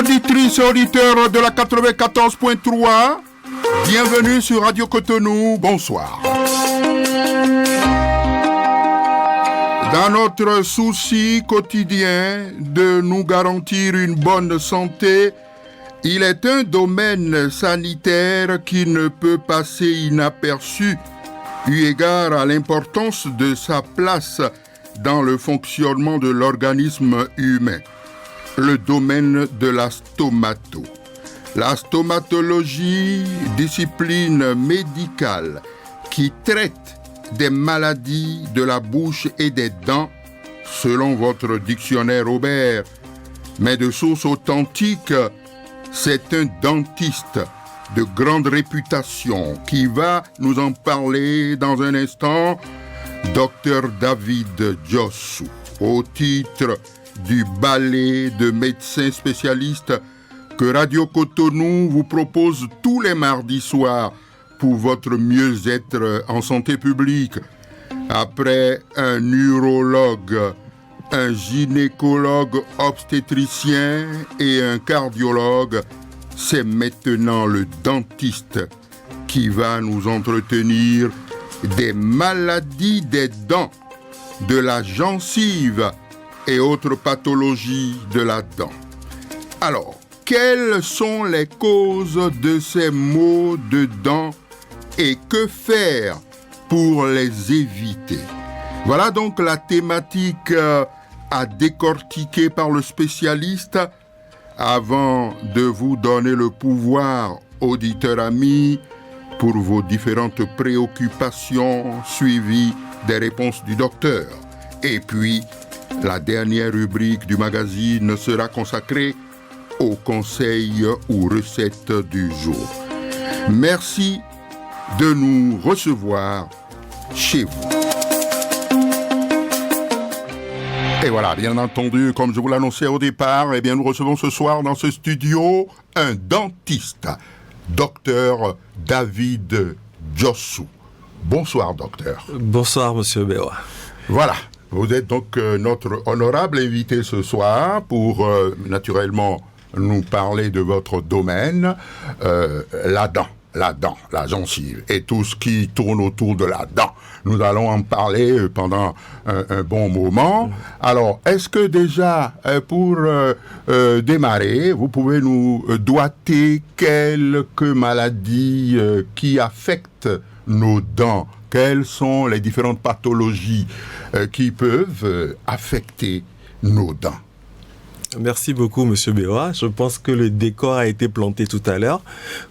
Auditrices et auditeurs de la 94.3, bienvenue sur Radio Cotonou, bonsoir. Dans notre souci quotidien de nous garantir une bonne santé, il est un domaine sanitaire qui ne peut passer inaperçu eu égard à l'importance de sa place dans le fonctionnement de l'organisme humain, le domaine de la stomato. La stomatologie, discipline médicale qui traite des maladies de la bouche et des dents, selon votre dictionnaire Aubert, mais de source authentique, c'est un dentiste de grande réputation qui va nous en parler dans un instant, Dr David Djossou, au titre du ballet de médecins spécialistes que Radio Cotonou vous propose tous les mardis soirs pour votre mieux-être en santé publique. Après un urologue, un gynécologue obstétricien et un cardiologue, c'est maintenant le dentiste qui va nous entretenir des maladies des dents, de la gencive et autres pathologies de la dent. Alors, quelles sont les causes de ces maux de dents et que faire pour les éviter? Voilà donc la thématique à décortiquer par le spécialiste. Avant de vous donner le pouvoir, auditeurs amis, pour vos différentes préoccupations suivies des réponses du docteur. Et puis, la dernière rubrique du magazine sera consacrée aux conseils ou recettes du jour. Merci de nous recevoir chez vous. Et voilà, bien entendu, comme je vous l'annonçais au départ, eh bien, nous recevons ce soir dans ce studio un dentiste, Dr David Djossou. Bonsoir, docteur. Bonsoir, monsieur Béwa. Voilà, vous êtes donc notre honorable invité ce soir pour, naturellement, nous parler de votre domaine, la dent, la gencive et tout ce qui tourne autour de la dent. Nous allons en parler pendant un bon moment. Alors, est-ce que déjà, pour démarrer, vous pouvez nous doiter quelques maladies qui affectent nos dents? Quelles sont les différentes pathologies qui peuvent affecter nos dents? Merci beaucoup, monsieur Béwa. Je pense que le décor a été planté tout à l'heure.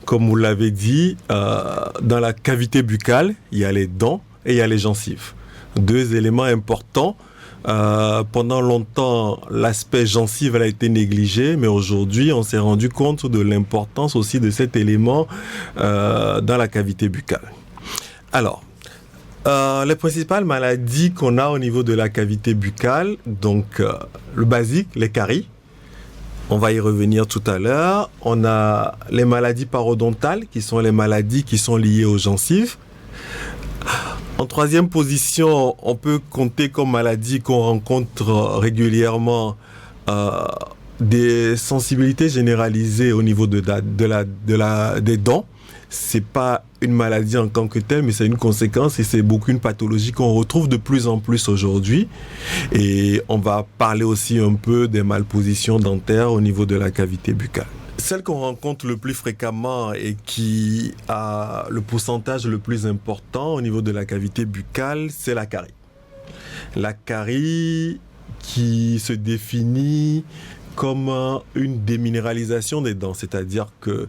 Comme vous l'avez dit, dans la cavité buccale, il y a les dents et il y a les gencives. Deux éléments importants. Pendant longtemps, l'aspect gencive a été négligé, mais aujourd'hui, on s'est rendu compte de l'importance aussi de cet élément dans la cavité buccale. Alors, les principales maladies qu'on a au niveau de la cavité buccale, donc le basique, les caries. On va y revenir tout à l'heure. On a les maladies parodontales, qui sont les maladies qui sont liées aux gencives. En troisième position, on peut compter comme maladies qu'on rencontre régulièrement des sensibilités généralisées au niveau des dents. C'est pas une maladie en tant que telle, mais c'est une conséquence et c'est beaucoup une pathologie qu'on retrouve de plus en plus aujourd'hui. Et on va parler aussi un peu des malpositions dentaires au niveau de la cavité buccale. Celle qu'on rencontre le plus fréquemment et qui a le pourcentage le plus important au niveau de la cavité buccale, c'est la carie. La carie qui se définit comme une déminéralisation des dents, c'est-à-dire que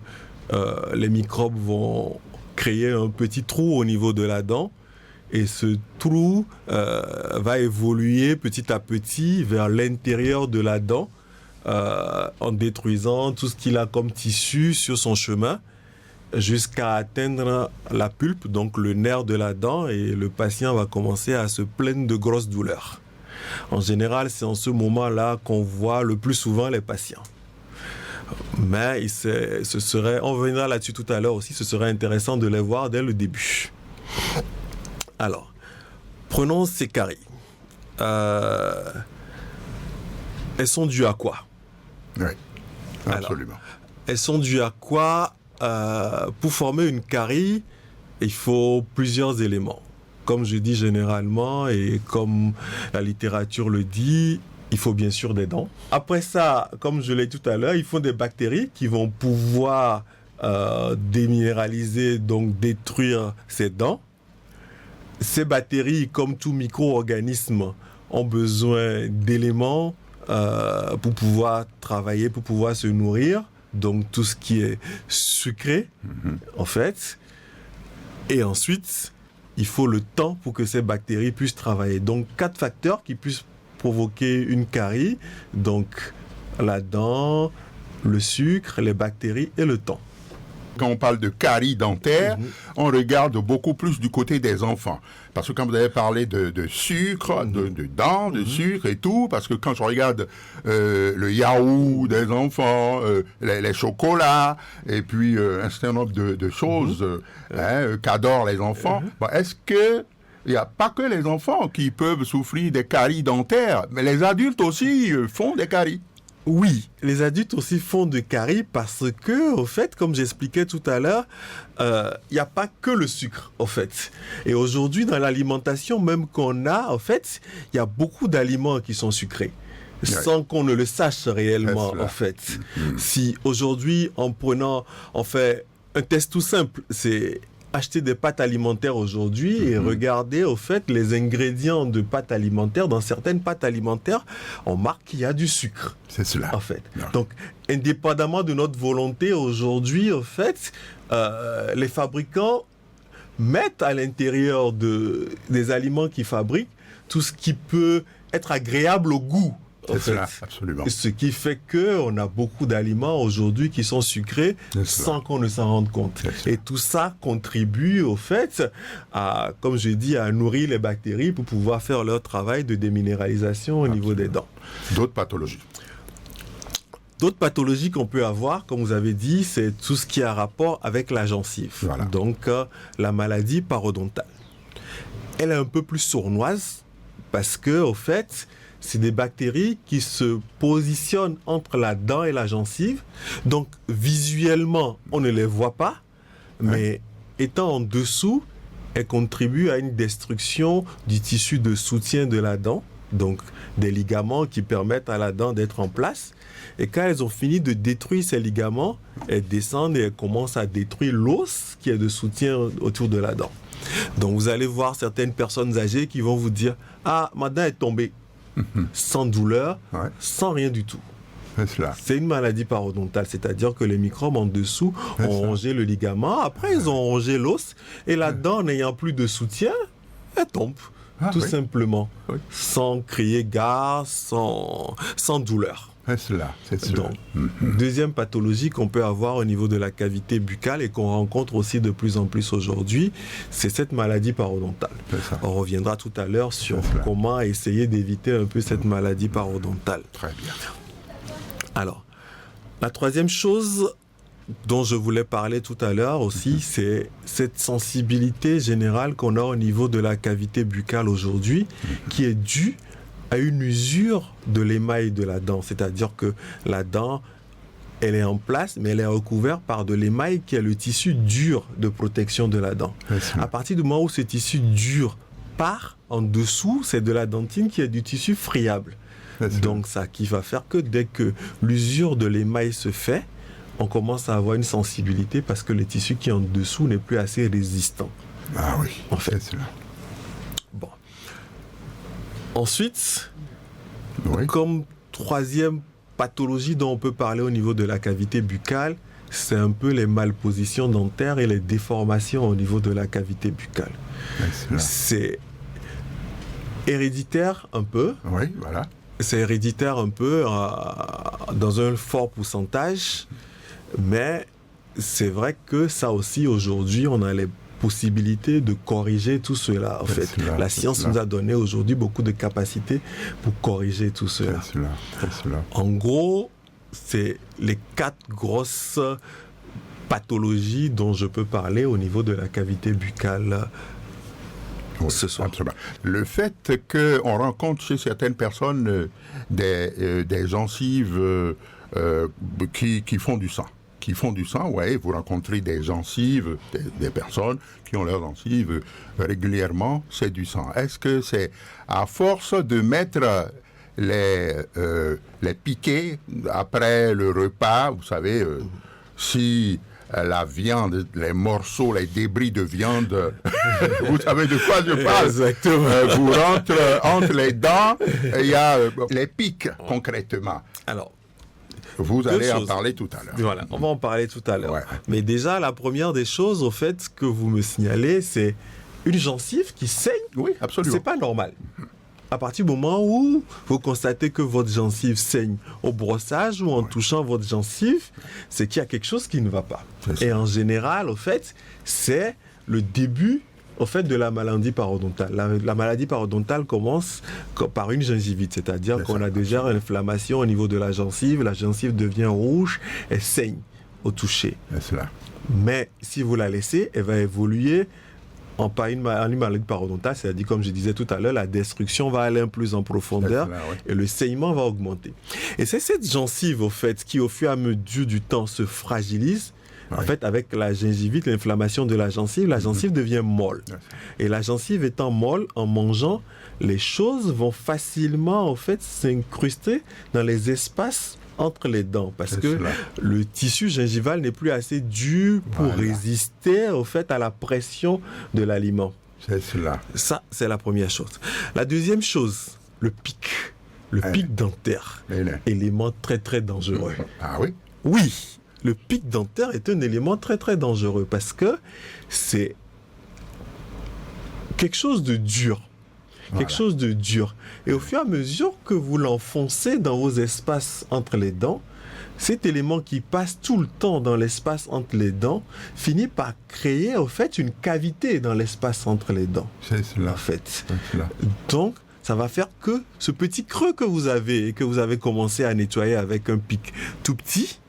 les microbes vont créer un petit trou au niveau de la dent et ce trou va évoluer petit à petit vers l'intérieur de la dent en détruisant tout ce qu'il a comme tissu sur son chemin jusqu'à atteindre la pulpe, donc le nerf de la dent, et le patient va commencer à se plaindre de grosses douleurs. En général, c'est en ce moment-là qu'on voit le plus souvent les patients. Mais on reviendra là-dessus tout à l'heure aussi, ce serait intéressant de les voir dès le début. Alors, prenons ces caries. Elles sont dues à quoi? Oui. Absolument. Alors, elles sont dues à quoi? Pour former une carie, il faut plusieurs éléments. Comme je dis généralement et comme la littérature le dit, il faut bien sûr des dents. Après ça, comme je l'ai dit tout à l'heure, il faut des bactéries qui vont pouvoir déminéraliser, donc détruire ces dents. Ces bactéries, comme tout micro-organisme, ont besoin d'éléments pour pouvoir travailler, pour pouvoir se nourrir. Donc tout ce qui est sucré, en fait. Et ensuite, il faut le temps pour que ces bactéries puissent travailler. Donc 4 facteurs qui puissent provoquer une carie. Donc la dent, le sucre, les bactéries et le temps. Quand on parle de carie dentaire, on regarde beaucoup plus du côté des enfants. Parce que quand vous avez parlé de sucre, de dents, de sucre et tout, parce que quand je regarde le yaourt des enfants, les chocolats, et puis un certain nombre de choses qu'adorent les enfants, est-ce que il n'y a pas que les enfants qui peuvent souffrir des caries dentaires, mais les adultes aussi font des caries? Oui, les adultes aussi font de caries parce que, au fait, comme j'expliquais tout à l'heure, il n'y a pas que le sucre, au fait. Et aujourd'hui, dans l'alimentation même qu'on a, en fait, il y a beaucoup d'aliments qui sont sucrés. Sans qu'on ne le sache réellement, en fait. Si aujourd'hui, on fait un test tout simple, c'est acheter des pâtes alimentaires aujourd'hui et regarder au fait les ingrédients de pâtes alimentaires. Dans certaines pâtes alimentaires, on marque qu'il y a du sucre. C'est cela. En fait. Donc, indépendamment de notre volonté aujourd'hui, au fait, les fabricants mettent à l'intérieur des aliments qu'ils fabriquent tout ce qui peut être agréable au goût. C'est cela, absolument. Ce qui fait qu'on a beaucoup d'aliments aujourd'hui qui sont sucrés sans qu'on ne s'en rende compte. Et tout ça contribue au fait à, comme je dis, à nourrir les bactéries pour pouvoir faire leur travail de déminéralisation au niveau des dents. D'autres pathologies? D'autres pathologies qu'on peut avoir, comme vous avez dit, c'est tout ce qui a rapport avec la gencive. Voilà. Donc, la maladie parodontale. Elle est un peu plus sournoise parce que, au fait, c'est des bactéries qui se positionnent entre la dent et la gencive. Donc, visuellement, on ne les voit pas, mais étant en dessous, elles contribuent à une destruction du tissu de soutien de la dent, donc des ligaments qui permettent à la dent d'être en place. Et quand elles ont fini de détruire ces ligaments, elles descendent et elles commencent à détruire l'os qui est de soutien autour de la dent. Donc, vous allez voir certaines personnes âgées qui vont vous dire « Ah, ma dent est tombée ». Sans douleur, sans rien du tout. C'est une maladie parodontale, c'est-à-dire que les microbes en dessous ont rongé le ligament, après ils ont rongé l'os, et la dent n'ayant plus de soutien, elle tombe, tout simplement, sans crier gare, sans douleur. C'est cela. Donc, deuxième pathologie qu'on peut avoir au niveau de la cavité buccale et qu'on rencontre aussi de plus en plus aujourd'hui, c'est cette maladie parodontale. On reviendra tout à l'heure sur comment essayer d'éviter un peu cette maladie parodontale. Très bien. Alors, la troisième chose dont je voulais parler tout à l'heure aussi, c'est cette sensibilité générale qu'on a au niveau de la cavité buccale aujourd'hui, qui est due à une usure de l'émail de la dent. C'est-à-dire que la dent, elle est en place, mais elle est recouverte par de l'émail qui est le tissu dur de protection de la dent. À partir du moment où ce tissu dur part, en dessous, c'est de la dentine qui est du tissu friable. Donc ça qui va faire que dès que l'usure de l'émail se fait, on commence à avoir une sensibilité parce que le tissu qui est en dessous n'est plus assez résistant. Ah oui, en fait. C'est cela. Bon. Ensuite, comme troisième pathologie dont on peut parler au niveau de la cavité buccale, c'est un peu les malpositions dentaires et les déformations au niveau de la cavité buccale. C'est héréditaire un peu. Oui, voilà. C'est héréditaire un peu dans un fort pourcentage, mais c'est vrai que ça aussi aujourd'hui, on a les possibilités de corriger tout cela. En fait, la science nous a donné aujourd'hui beaucoup de capacités pour corriger tout cela. En gros, c'est les 4 grosses pathologies dont je peux parler au niveau de la cavité buccale. Ce soir. Absolument. Le fait qu'on rencontre chez certaines personnes des gencives qui font du sang. Ouais, vous rencontrez des gencives, des personnes qui ont leurs gencives régulièrement, c'est du sang. Est-ce que c'est à force de mettre les piquets après le repas, vous savez, si la viande, les morceaux, les débris de viande, vous savez de quoi je parle. Exactement. Vous rentrez entre les dents, il y a les pics concrètement. Alors, vous allez en parler tout à l'heure. Voilà, on va en parler tout à l'heure. Ouais. Mais déjà, la première des choses, au fait, que vous me signalez, c'est une gencive qui saigne. Oui, absolument. C'est pas normal. À partir du moment où vous constatez que votre gencive saigne au brossage ou en touchant votre gencive, c'est qu'il y a quelque chose qui ne va pas. Et en général, au fait, c'est le début au fait de la maladie parodontale. La maladie parodontale commence par une gingivite, c'est-à-dire qu'on a déjà une inflammation au niveau de la gencive devient rouge, elle saigne au toucher. Mais si vous la laissez, elle va évoluer en une maladie parodontale, c'est-à-dire, comme je disais tout à l'heure, la destruction va aller un peu plus en profondeur et le saignement va augmenter. Et c'est cette gencive, au fait, qui au fur et à mesure du temps se fragilise. En fait, avec la gingivite, l'inflammation de la gencive devient molle. Et la gencive étant molle, en mangeant, les choses vont facilement, en fait, s'incruster dans les espaces entre les dents, parce que le tissu gingival n'est plus assez dur pour résister, au fait, à la pression de l'aliment. C'est cela. Ça, c'est la première chose. La deuxième chose, le pic. Le pic dentaire. Élément très, très dangereux. Ah oui? Oui. Le pic dentaire est un élément très très dangereux parce que c'est quelque chose de dur. Quelque chose de dur. Et au fur et à mesure que vous l'enfoncez dans vos espaces entre les dents, cet élément qui passe tout le temps dans l'espace entre les dents finit par créer au fait une cavité dans l'espace entre les dents. C'est cela. En fait. C'est cela. Donc, ça va faire que ce petit creux que vous avez et que vous avez commencé à nettoyer avec un pic tout petit,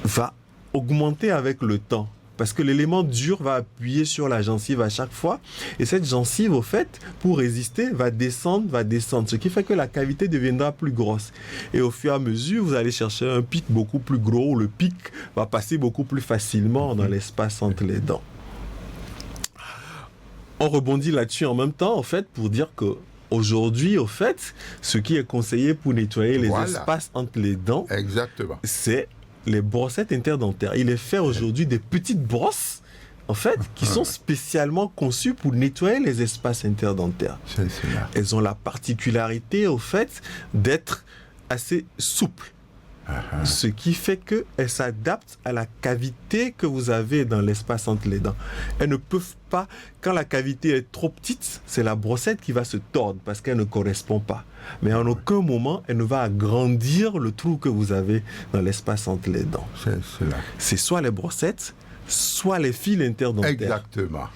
va augmenter avec le temps. Parce que l'élément dur va appuyer sur la gencive à chaque fois. Et cette gencive, au fait, pour résister, va descendre. Ce qui fait que la cavité deviendra plus grosse. Et au fur et à mesure, vous allez chercher un pic beaucoup plus gros. Le pic va passer beaucoup plus facilement dans l'espace entre les dents. On rebondit là-dessus en même temps, en fait, pour dire que aujourd'hui, au fait, ce qui est conseillé pour nettoyer les espaces entre les dents, c'est les brossettes interdentaires. Il est fait aujourd'hui des petites brosses, en fait, qui sont spécialement conçues pour nettoyer les espaces interdentaires. Elles ont la particularité, au fait, d'être assez souples. Ce qui fait qu'elles s'adaptent à la cavité que vous avez dans l'espace entre les dents. Elles ne peuvent pas, quand la cavité est trop petite, c'est la brossette qui va se tordre parce qu'elle ne correspond pas. Mais en aucun moment, elle ne va agrandir le trou que vous avez dans l'espace entre les dents. C'est soit les brossettes, soit les fils interdentaires. Exactement.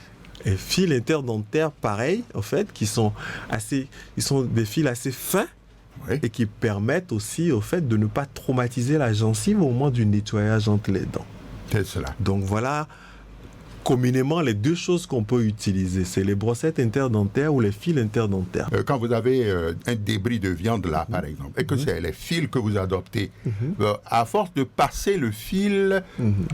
Et fils interdentaires, pareil, en fait, ils sont des fils assez fins, et qui permettent aussi au fait de ne pas traumatiser la gencive au moment du nettoyage entre les dents. C'est cela. Donc voilà, communément, les deux choses qu'on peut utiliser, c'est les brossettes interdentaires ou les fils interdentaires. Quand vous avez un débris de viande là, par exemple, et que c'est les fils que vous adoptez, à force de passer le fil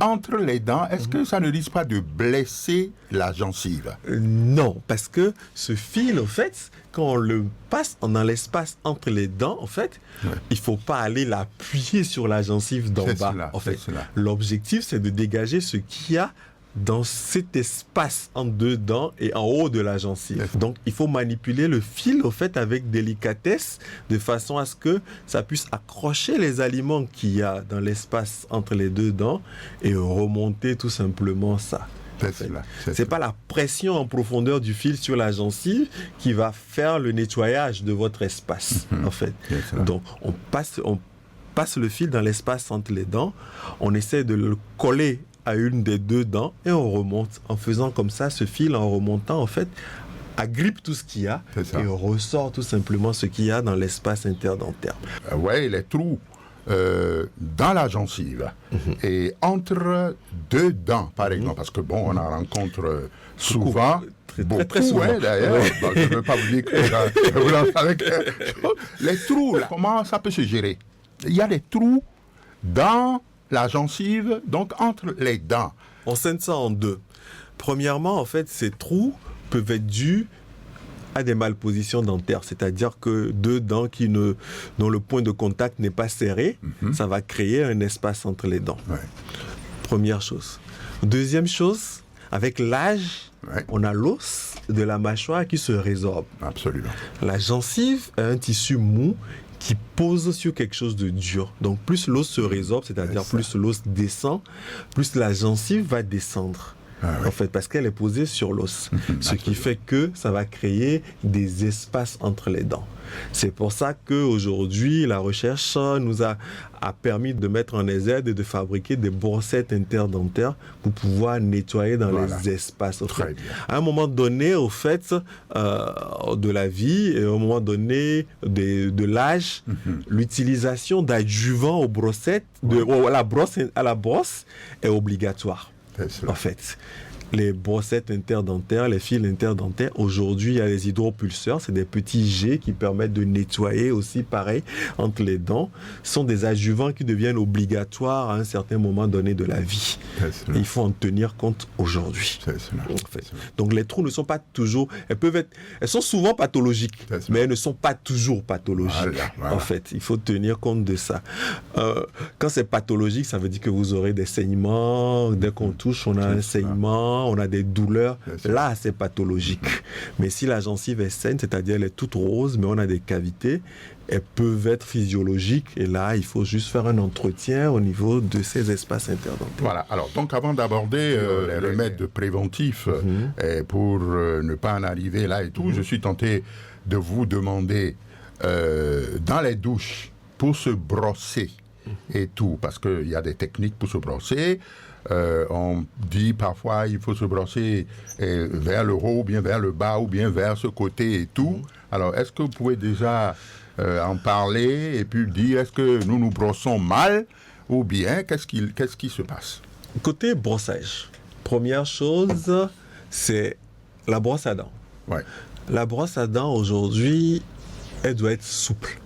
entre les dents, est-ce que ça ne risque pas de blesser la gencive? Non, parce que ce fil, en fait, quand on le passe dans l'espace entre les dents, en fait, il ne faut pas aller l'appuyer sur la gencive d'en bas. En fait, l'objectif, c'est de dégager ce qu'il y a dans cet espace entre deux dents et en haut de la gencive. Donc, il faut manipuler le fil, au fait, avec délicatesse, de façon à ce que ça puisse accrocher les aliments qu'il y a dans l'espace entre les deux dents et remonter tout simplement ça. C'est pas la pression en profondeur du fil sur la gencive qui va faire le nettoyage de votre espace, en fait. Donc, on passe le fil dans l'espace entre les dents, on essaie de le coller à une des deux dents et on remonte. En faisant comme ça, ce fil, en remontant, en fait, agrippe tout ce qu'il y a et on ressort tout simplement ce qu'il y a dans l'espace interdentaire. Les trous dans la gencive et entre deux dents, par exemple, parce que bon, on en rencontre souvent, très souvent. D'ailleurs. Bon, je ne veux pas vous dire que vous en savez les trous, là, comment ça peut se gérer? il y a des trous dans la gencive, donc entre les dents. On scinde ça en deux. Premièrement, en fait, ces trous peuvent être dus à des malpositions dentaires, c'est-à-dire que deux dents dont le point de contact n'est pas serré, ça va créer un espace entre les dents. Ouais. Première chose. Deuxième chose, avec l'âge, on a l'os de la mâchoire qui se résorbe. Absolument. La gencive est un tissu mou qui pose sur quelque chose de dur. Donc plus l'os se résorbe, c'est-à-dire plus l'os descend, plus la gencive va descendre. En fait, parce qu'elle est posée sur l'os. Ce qui fait que ça va créer des espaces entre les dents. C'est pour ça qu'aujourd'hui, la recherche nous a permis de mettre en exergue et de fabriquer des brossettes interdentaires pour pouvoir nettoyer dans les espaces. Très bien. À un moment donné, au fait, de la vie, et au moment donné de l'âge, l'utilisation d'adjuvants aux brossettes, à la brosse, est obligatoire. En fait, les brossettes interdentaires, les fils interdentaires, aujourd'hui, il y a les hydropulseurs, c'est des petits jets qui permettent de nettoyer aussi, pareil, entre les dents. Ce sont des adjuvants qui deviennent obligatoires à un certain moment donné de la vie. Et il faut en tenir compte aujourd'hui. En fait. Donc, les trous ne sont pas toujours... Elles sont souvent pathologiques, mais elles ne sont pas toujours pathologiques. Voilà. En fait, il faut tenir compte de ça. Quand c'est pathologique, ça veut dire que vous aurez des saignements. Dès qu'on touche, on a un saignement. On a des douleurs, là c'est pathologique. Mais si la gencive est saine, c'est-à-dire elle est toute rose, mais on a des cavités, elles peuvent être physiologiques, et là il faut juste faire un entretien au niveau de ces espaces interdentaires. Voilà, alors donc avant d'aborder les remèdes préventifs, et pour ne pas en arriver là et tout, je suis tenté de vous demander, dans les douches, pour se brosser et tout, parce qu'il y a des techniques pour se brosser. On dit parfois il faut se brosser vers le haut, ou bien vers le bas, ou bien vers ce côté et tout. Alors, est-ce que vous pouvez déjà en parler et puis dire est-ce que nous nous brossons mal ou bien qu'est-ce qui se passe? Côté brossage, première chose, c'est la brosse à dents. Ouais. La brosse à dents aujourd'hui, elle doit être souple.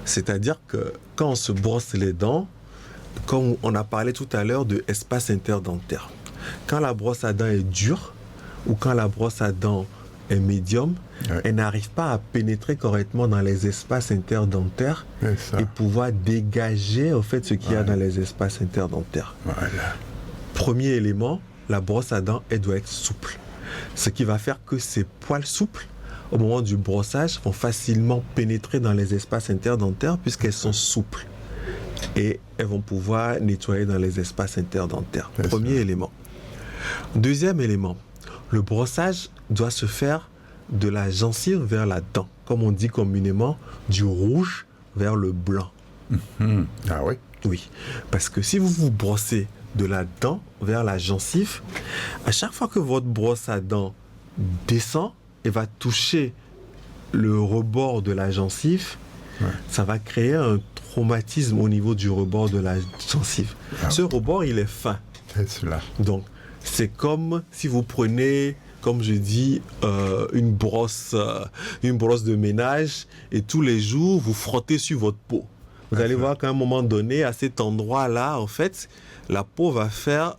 C'est-à-dire que quand on se brosse les dents, comme on a parlé tout à l'heure de espace interdentaire, quand la brosse à dents est dure ou quand la brosse à dents est médium, elle n'arrive pas à pénétrer correctement dans les espaces interdentaires et pouvoir dégager en fait ce qu'il y a dans les espaces interdentaires. Voilà. Premier élément, la brosse à dents, elle doit être souple. Ce qui va faire que ces poils souples, au moment du brossage, vont facilement pénétrer dans les espaces interdentaires puisqu'elles sont souples. Et elles vont pouvoir nettoyer dans les espaces interdentaires. Premier élément. Deuxième élément, le brossage doit se faire de la gencive vers la dent. Comme on dit communément, du rouge vers le blanc. Ah oui? Oui, parce que si vous vous brossez de la dent vers la gencive, à chaque fois que votre brosse à dents descend et va toucher le rebord de la gencive, ça va créer un traumatisme au niveau du rebord de la gencive. Ce rebord, il est fin. C'est cela. Donc, c'est comme si vous prenez, comme je dis, une brosse de ménage et tous les jours, vous frottez sur votre peau. Vous allez voir qu'à un moment donné, à cet endroit-là, en fait, la peau va faire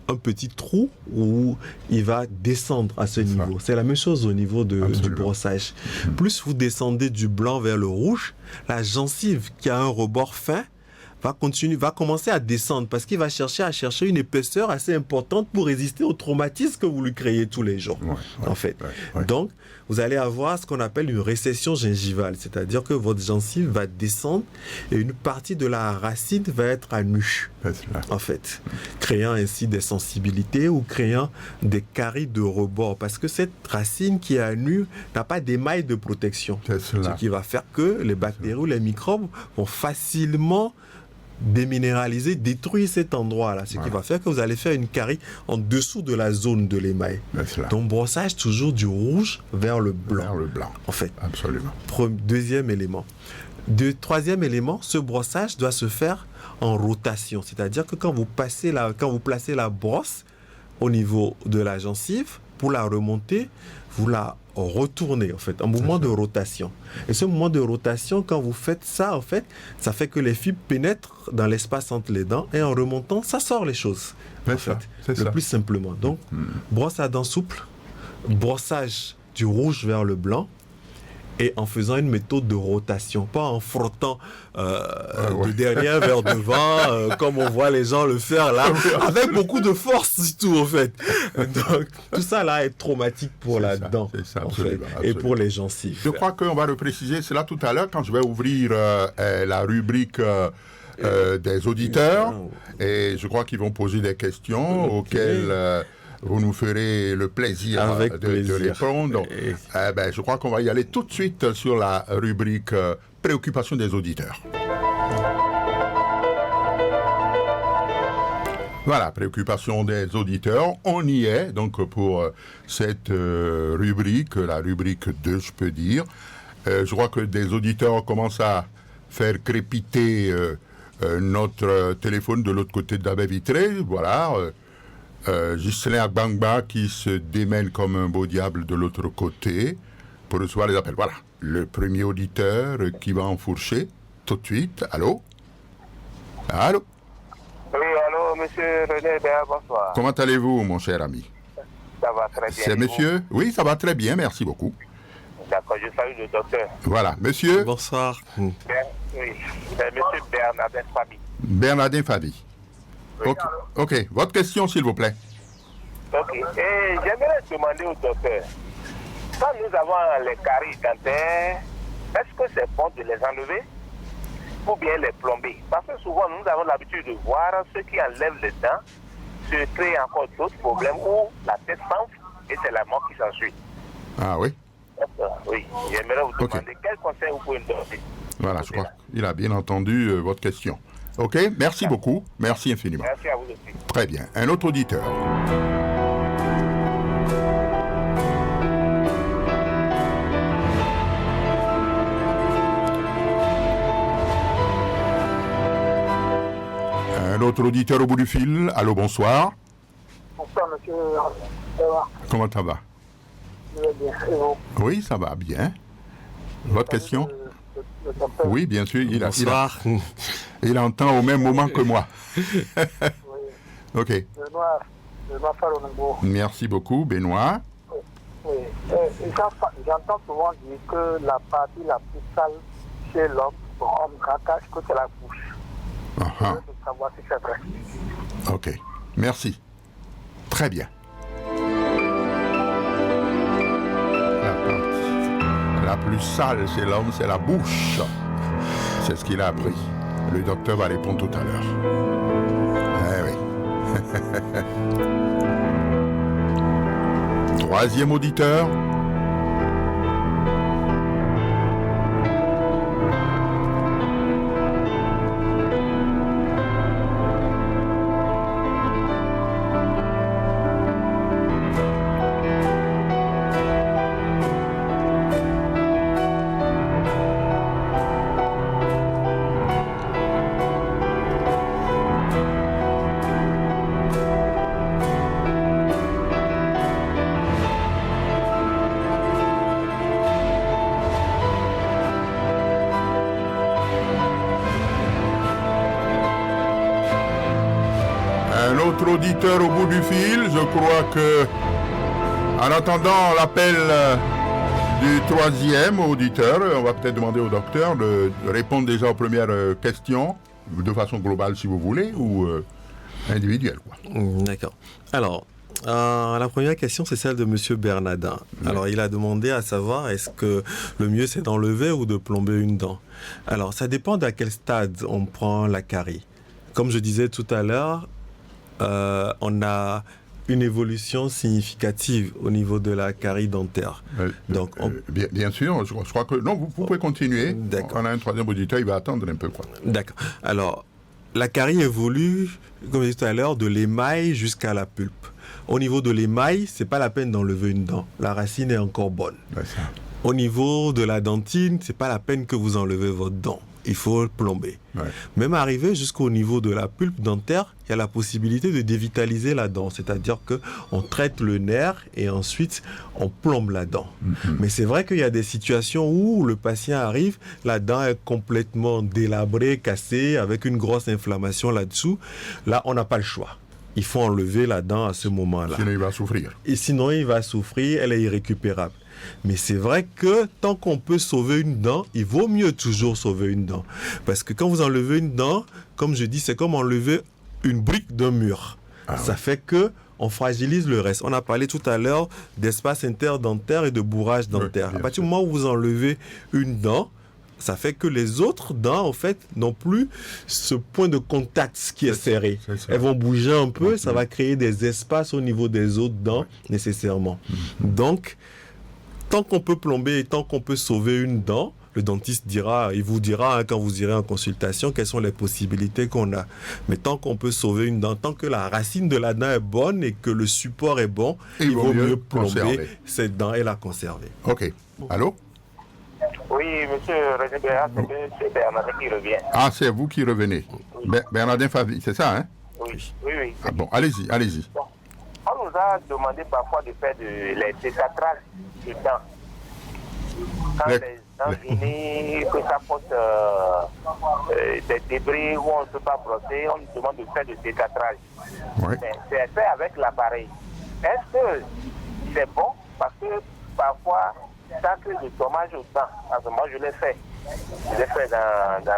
un petit trou où il va descendre à ce niveau. C'est la même chose au niveau du brossage. Plus vous descendez du blanc vers le rouge, la gencive qui a un rebord fin va commencer à descendre parce qu'il va chercher une épaisseur assez importante pour résister au traumatisme que vous lui créez tous les jours. En fait. Donc, vous allez avoir ce qu'on appelle une récession gingivale, c'est-à-dire que votre gencive va descendre et une partie de la racine va être à nu, en fait, créant ainsi des sensibilités ou créant des caries de rebord parce que cette racine qui est à nu n'a pas d'émail de protection, ce qui va faire que les bactéries ou les microbes vont facilement déminéraliser, détruire cet endroit-là, ce qui va faire que vous allez faire une carie en dessous de la zone de l'émail. Donc, brossage toujours du rouge vers le blanc. Vers le blanc. En fait. Absolument. Deuxième élément. Troisième élément, ce brossage doit se faire en rotation. C'est-à-dire que quand vous placez la brosse au niveau de la gencive, pour la remonter, vous la retournez, en fait, un mouvement de rotation. Et ce mouvement de rotation, quand vous faites ça, en fait, ça fait que les fibres pénètrent dans l'espace entre les dents et en remontant, ça sort les choses. C'est ça. Plus simplement. Donc, brosse à dents souple, brossage du rouge vers le blanc, et en faisant une méthode de rotation, pas en frottant de derrière vers devant, comme on voit les gens le faire là, avec beaucoup de force du tout, en fait. Donc, tout ça là est traumatique pour la dent, ça, en fait, et pour les gencives. Je crois qu'on va le préciser, c'est là tout à l'heure, quand je vais ouvrir la rubrique des auditeurs, et je crois qu'ils vont poser des questions auxquelles... vous nous ferez le plaisir, de répondre. Je crois qu'on va y aller tout de suite sur la rubrique préoccupation des auditeurs. Voilà, préoccupation des auditeurs. On y est, donc, pour cette rubrique, la rubrique 2, je peux dire. Je crois que des auditeurs commencent à faire crépiter notre téléphone de l'autre côté de la baie vitrée. Voilà. Ghislain Agbangba qui se démène comme un beau diable de l'autre côté pour recevoir les appels. Voilà, le premier auditeur qui va enfourcher tout de suite. Allô? Allô? Oui, allô, monsieur René Béa, bonsoir. Comment allez-vous, mon cher ami? Ça va très bien. C'est monsieur? Oui, ça va très bien, merci beaucoup. D'accord, je salue le docteur. Voilà, monsieur? Bonsoir. Oui, c'est monsieur Bernardin Fabi. Bernardin Fabi. Oui. Ok, votre question, s'il vous plaît. Ok, et j'aimerais demander au docteur, quand nous avons les caries dentaires, est-ce que c'est bon de les enlever ou bien les plomber? Parce que souvent, nous avons l'habitude de voir ceux qui enlèvent les dents se créent encore d'autres problèmes où la tête s'enfle et c'est la mort qui s'ensuit. Ah oui? Oui, j'aimerais vous demander quel conseil vous pouvez me donner. Voilà, je crois qu'il a bien entendu votre question. Ok, merci beaucoup. Merci infiniment. Merci à vous aussi. Très bien. Un autre auditeur. Un autre auditeur au bout du fil. Allô, bonsoir. Bonsoir, monsieur. Comment ça va? Je vais bien. Et vous? Oui, ça va bien. Votre question? Oui, bien sûr. Bonsoir. Il entend au même moment que moi. Oui. Ok. Benoît Farongo. Merci beaucoup, Benoît. Oui. J'entends souvent dire que la partie la plus sale chez l'homme, homme cacache, que c'est la bouche. Je veux savoir si c'est vrai. Ok. Merci. Très bien. La plus sale chez l'homme, c'est la bouche. C'est ce qu'il a appris. Le docteur va répondre tout à l'heure. Eh oui. Troisième auditeur. Auditeur au bout du fil, je crois que, en attendant l'appel du troisième auditeur, on va peut-être demander au docteur de répondre déjà aux premières questions, de façon globale si vous voulez, ou individuelle, quoi. D'accord. Alors, la première question, c'est celle de monsieur Bernardin. Alors, il a demandé à savoir, est-ce que le mieux, c'est d'enlever ou de plomber une dent? Alors, ça dépend d'à quel stade on prend la carie. Comme je disais tout à l'heure, on a une évolution significative au niveau de la carie dentaire. Donc, bien sûr, je crois que... Non, vous pouvez continuer. D'accord. On a un troisième auditeur, il va attendre un peu, quoi. D'accord. Alors, la carie évolue, comme je disais tout à l'heure, de l'émail jusqu'à la pulpe. Au niveau de l'émail, c'est pas la peine d'enlever une dent. La racine est encore bonne. Ouais, ça. Au niveau de la dentine, c'est pas la peine que vous enlevez votre dent. il faut plomber. Ouais. Même arrivé jusqu'au niveau de la pulpe dentaire, il y a la possibilité de dévitaliser la dent. C'est-à-dire qu'on traite le nerf et ensuite on plombe la dent. Mais c'est vrai qu'il y a des situations où le patient arrive, la dent est complètement délabrée, cassée, avec une grosse inflammation là-dessous. Là, on n'a pas le choix. Il faut enlever la dent à ce moment-là. Sinon, il va souffrir. Et sinon, il va souffrir, elle est irrécupérable. Mais c'est vrai que tant qu'on peut sauver une dent, il vaut mieux toujours sauver une dent. Parce que quand vous enlevez une dent, comme je dis, c'est comme enlever une brique d'un mur. Ça fait que on fragilise le reste. On a parlé tout à l'heure d'espace interdentaire et de bourrage dentaire. À partir du moment où vous enlevez une dent, ça fait que les autres dents, en fait, n'ont plus ce point de contact qui est serré. Elles vont bouger un peu, ça va créer des espaces au niveau des autres dents, nécessairement. Donc, tant qu'on peut plomber et tant qu'on peut sauver une dent, le dentiste il vous dira quand vous irez en consultation quelles sont les possibilités qu'on a. Mais tant qu'on peut sauver une dent, tant que la racine de la dent est bonne et que le support est bon, il vaut mieux plomber cette dent et la conserver. Ok. Allô? Oui, monsieur René Béat, c'est monsieur Bernardin qui revient. Ah, c'est vous qui revenez. Oui. Bernardin Favy, c'est ça, hein? Oui. Ah bon, allez-y. Bon. On nous a demandé parfois de faire les détatrages de dents. Quand les dents finissent, que ça porte des débris où on ne peut pas brosser, on nous demande de faire du détatrage. Ouais. Mais c'est fait avec l'appareil. Est-ce que c'est bon? Parce que parfois, ça crée des dommages aux dents. Alors, moi, je l'ai fait. Je l'ai fait dans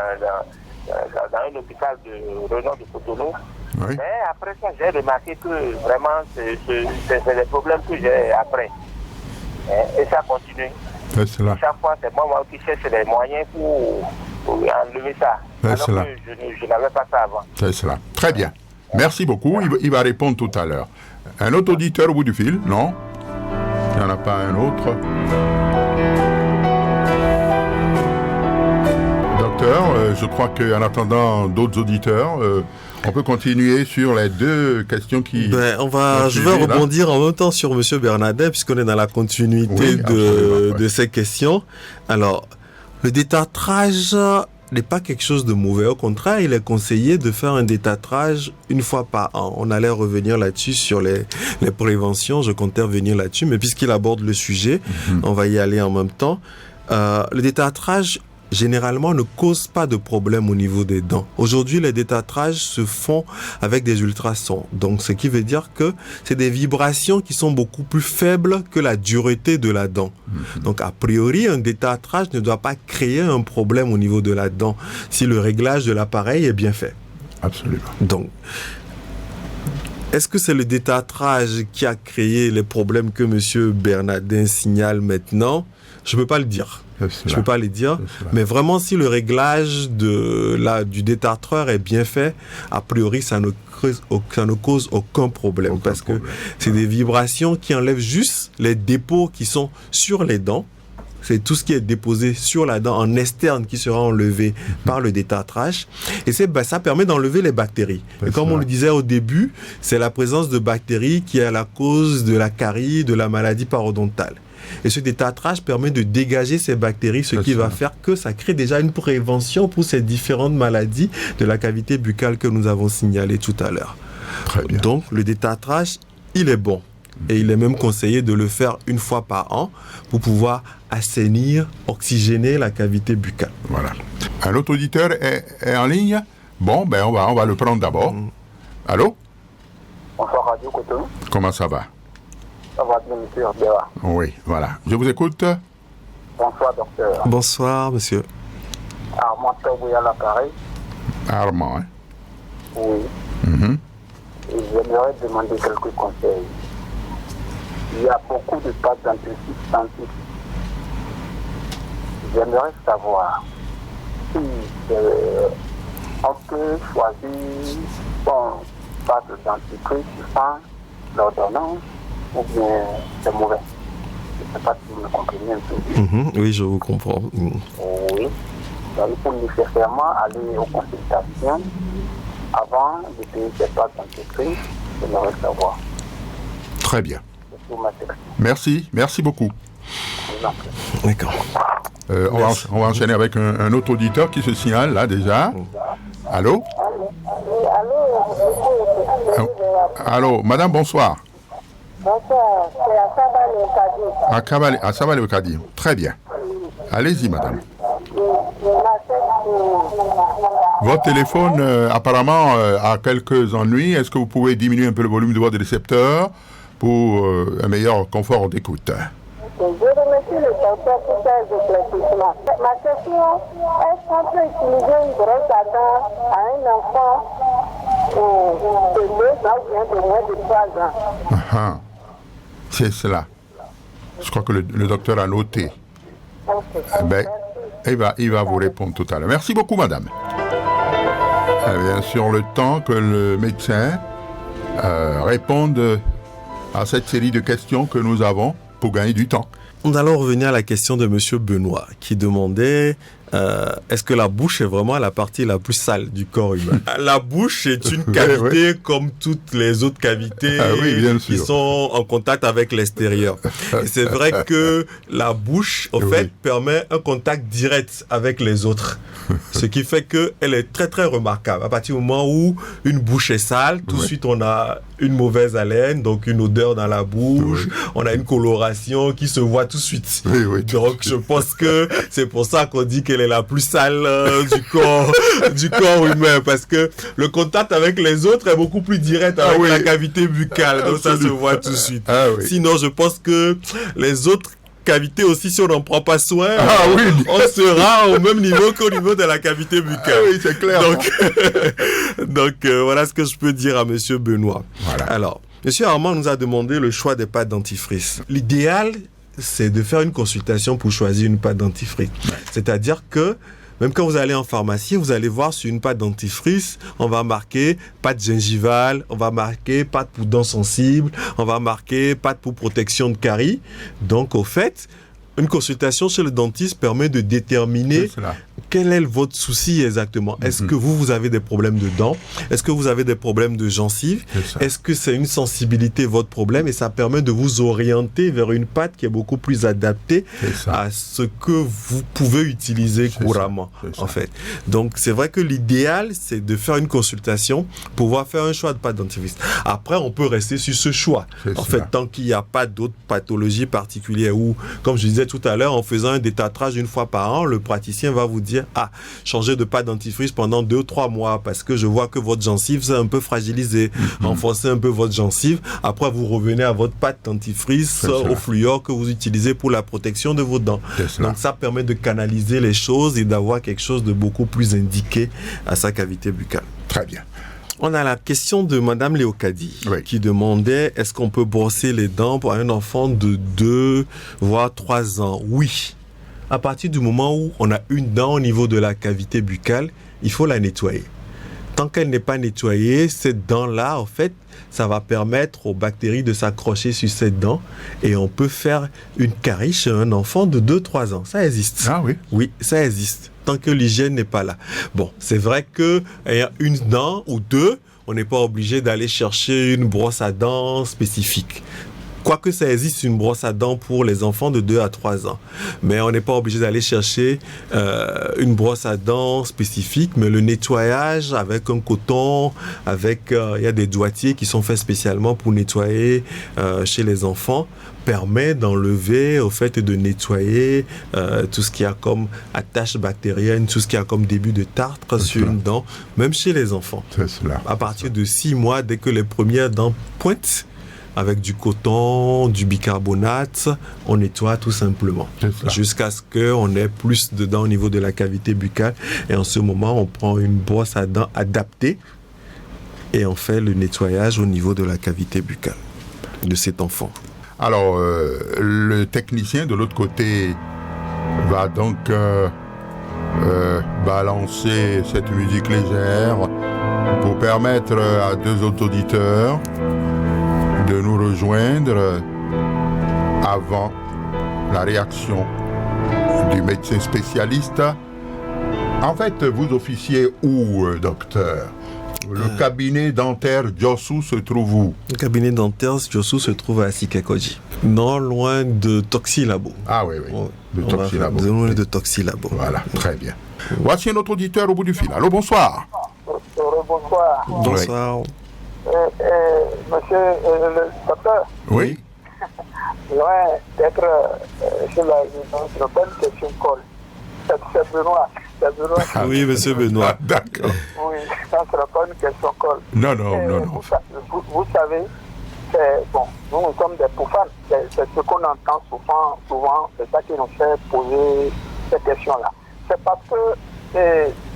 un hôpital de renom de Cotonou. Oui. Mais après ça, j'ai remarqué que vraiment, c'est les problèmes que j'ai après. Et ça continue. C'est cela. Chaque fois, c'est moi qui cherche les moyens pour enlever ça. Alors cela. que je n'avais pas ça avant. C'est cela. Très bien. Merci beaucoup. Il va répondre tout à l'heure. Un autre auditeur au bout du fil? Non? Il n'y en a pas un autre? Docteur, je crois qu'en attendant d'autres auditeurs, on peut continuer sur les deux questions qui... je vais rebondir en même temps sur M. Bernardin, puisqu'on est dans la continuité de ces questions. Alors, le détartrage n'est pas quelque chose de mauvais. Au contraire, il est conseillé de faire un détartrage une fois par an. On allait revenir là-dessus sur les préventions. Je comptais revenir là-dessus, mais puisqu'il aborde le sujet, on va y aller en même temps. Le détartrage, généralement, ne cause pas de problème au niveau des dents. Aujourd'hui, les détartrages se font avec des ultrasons. Donc, ce qui veut dire que c'est des vibrations qui sont beaucoup plus faibles que la dureté de la dent. Donc, a priori, un détartrage ne doit pas créer un problème au niveau de la dent si le réglage de l'appareil est bien fait. Absolument. Donc, est-ce que c'est le détartrage qui a créé les problèmes que M. Bernardin signale maintenant? Je ne peux pas le dire. Je peux pas les dire, mais vraiment si le réglage du détartreur est bien fait, a priori ça ne cause aucun problème parce que c'est des vibrations qui enlèvent juste les dépôts qui sont sur les dents. C'est tout ce qui est déposé sur la dent en externe qui sera enlevé par le détartrage. Et ça permet d'enlever les bactéries. Et comme on le disait au début, c'est la présence de bactéries qui est la cause de la carie, de la maladie parodontale. Et ce détartrage permet de dégager ces bactéries, ce qui va faire que ça crée déjà une prévention pour ces différentes maladies de la cavité buccale que nous avons signalées tout à l'heure. Très bien. Donc, le détartrage, il est bon. Et il est même conseillé de le faire une fois par an pour pouvoir assainir, oxygéner la cavité buccale. Voilà. Un autre auditeur est en ligne? Bon, on va le prendre d'abord. Allô? Bonsoir, Radio Cotonou. Comment ça va? Ça va bien, monsieur Béa. Oui, voilà. Je vous écoute. Bonsoir, docteur. Bonsoir, monsieur. Armand Togouya à l'appareil. Armand, hein? Oui. Et j'aimerais demander quelques conseils. Il y a beaucoup de pâtes dentifrices. J'aimerais savoir si on peut choisir une pâte dentifrice sans l'ordonnance ou bien c'est mauvais. Je ne sais pas si vous me comprenez un peu. Oui, je vous comprends. Oui. Donc, il faut nécessairement aller aux consultations avant de payer ces pâtes dentifrices. J'aimerais savoir. Très bien. Merci beaucoup. D'accord. On va enchaîner avec un autre auditeur qui se signale là déjà. Allô? Allô, madame, bonsoir. Bonsoir, c'est À Sabal Okadi. Très bien. Allez-y, madame. Votre téléphone, apparemment, a quelques ennuis. Est-ce que vous pouvez diminuer un peu le volume de votre récepteur pour un meilleur confort d'écoute? Je remercie le docteur pour ces éclaircissements. Ma question, est-ce qu'on peut utiliser une brosse à dents à un enfant de 2 ans ou bien de moins de 3 ans? C'est cela. Je crois que le docteur a noté. Ben, il va vous répondre tout à l'heure. Merci beaucoup, madame. Bien sûr, le temps que le médecin réponde à cette série de questions que nous avons pour gagner du temps. Nous allons revenir à la question de M. Benoît qui demandait est-ce que la bouche est vraiment la partie la plus sale du corps humain? La bouche est une cavité comme toutes les autres cavités qui sont en contact avec l'extérieur. Et c'est vrai que la bouche, en fait, permet un contact direct avec les autres. Ce qui fait qu'elle est très très remarquable. À partir du moment où une bouche est sale, tout de suite on a une mauvaise haleine, donc une odeur dans la bouche, on a une coloration qui se voit tout de suite. Donc je pense que c'est pour ça qu'on dit qu'elle est la plus sale du corps humain, parce que le contact avec les autres est beaucoup plus direct avec la cavité buccale, donc ça se voit tout de suite. Sinon je pense que les autres cavités aussi, si on n'en prend pas soin, on sera au même niveau qu'au niveau de la cavité buccale. Oui, c'est clair. Donc voilà ce que je peux dire à Monsieur Benoît. Voilà. Alors, Monsieur Armand nous a demandé le choix des pâtes dentifrice. L'idéal, c'est de faire une consultation pour choisir une pâte dentifrice. C'est-à-dire que même quand vous allez en pharmacie, vous allez voir sur une pâte dentifrice, on va marquer pâte gingivale, on va marquer pâte pour dents sensibles, on va marquer pâte pour protection de caries. Donc, au fait, une consultation chez le dentiste permet de déterminer quel est votre souci exactement. Est-ce que vous avez des problèmes de dents? Est-ce que vous avez des problèmes de gencives? Est-ce que c'est une sensibilité, votre problème? Et ça permet de vous orienter vers une pâte qui est beaucoup plus adaptée à ce que vous pouvez utiliser couramment, en fait. Donc, c'est vrai que l'idéal, c'est de faire une consultation pour pouvoir faire un choix de pâte dentifrice. Après, on peut rester sur ce choix. En fait, tant qu'il n'y a pas d'autres pathologies particulières ou, comme je disais tout à l'heure, en faisant un détartrage une fois par an, le praticien va vous dire changez de pâte dentifrice pendant 2-3 mois parce que je vois que votre gencive s'est un peu fragilisée. Renforcez un peu votre gencive. Après, vous revenez à votre pâte dentifrice au fluor que vous utilisez pour la protection de vos dents. Donc, ça permet de canaliser les choses et d'avoir quelque chose de beaucoup plus indiqué à sa cavité buccale. Très bien. On a la question de Madame Léocadie qui demandait est-ce qu'on peut brosser les dents pour un enfant de 2 voire 3 ans? Oui. À partir du moment où on a une dent au niveau de la cavité buccale, il faut la nettoyer. Tant qu'elle n'est pas nettoyée, cette dent-là, en fait, ça va permettre aux bactéries de s'accrocher sur cette dent et on peut faire une carie chez un enfant de 2-3 ans. Ça existe. Ah oui? Oui, ça existe. Tant que l'hygiène n'est pas là. Bon, c'est vrai que une dent ou deux, on n'est pas obligé d'aller chercher une brosse à dents spécifique. Quoique ça existe une brosse à dents pour les enfants de 2 à 3 ans. Mais on n'est pas obligé d'aller chercher une brosse à dents spécifique, mais le nettoyage avec un coton, il y a des doigtiers qui sont faits spécialement pour nettoyer chez les enfants, permet d'enlever, au fait, de nettoyer tout ce qu'il y a comme attache bactérienne, tout ce qu'il y a comme début de tartre sur une dent, même chez les enfants. C'est cela. À partir de 6 mois, dès que les premières dents pointent, avec du coton, du bicarbonate, on nettoie tout simplement. Jusqu'à ce qu'on ait plus de dents au niveau de la cavité buccale. Et en ce moment, on prend une brosse à dents adaptée et on fait le nettoyage au niveau de la cavité buccale de cet enfant. Alors, le technicien de l'autre côté va donc balancer cette musique légère pour permettre à 2 autres auditeurs de nous rejoindre avant la réaction du médecin spécialiste. En fait, vous officiez où, docteur? Le cabinet dentaire Josu se trouve où? Le cabinet dentaire Josu se trouve à Sikekoji, non loin de Toxilabo. Ah oui, oui, de Toxilabo. Non loin de Toxilabo. Voilà, très bien. Voici un autre auditeur au bout du fil. Allô, bonsoir. Bonsoir. Bonsoir. Monsieur le docteur, Oui. loin d'être sur la bonne question colle. C'est Benoît. Oui, monsieur Benoît. Ah, d'accord. Oui, ça ne sera pas une question colle. Non, non, non, non. Vous savez, bon, nous sommes des profanes. C'est ce qu'on entend souvent, c'est ça qui nous fait poser cette question-là. C'est parce que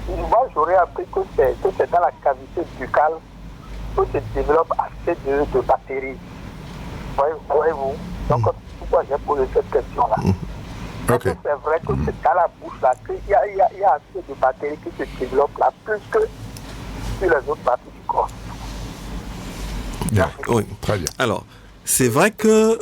moi, j'aurais appris que c'est dans la cavité buccale que se développe assez de bactéries. Voyez-vous? Donc, pourquoi j'ai posé cette question-là? Ok. C'est vrai que c'est dans la bouche là qu'il y a assez de bactéries qui se développent là, plus que sur les autres parties du corps. Bien. Oui. Très bien. Alors, c'est vrai que,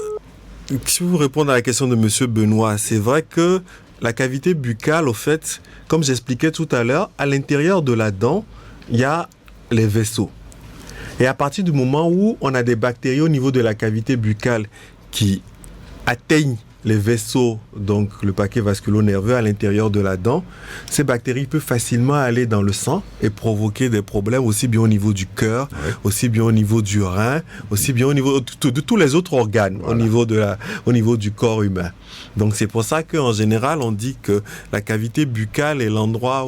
si vous répondez à la question de monsieur Benoît, c'est vrai que la cavité buccale, au fait, comme j'expliquais tout à l'heure, à l'intérieur de la dent, il y a les vaisseaux. Et à partir du moment où on a des bactéries au niveau de la cavité buccale qui atteignent les vaisseaux, donc le paquet vasculo-nerveux à l'intérieur de la dent, ces bactéries peuvent facilement aller dans le sang et provoquer des problèmes aussi bien au niveau du cœur, aussi bien au niveau du rein, aussi bien au niveau de tous les autres organes, au niveau du corps humain. Donc c'est pour ça qu'en général, on dit que la cavité buccale est l'endroit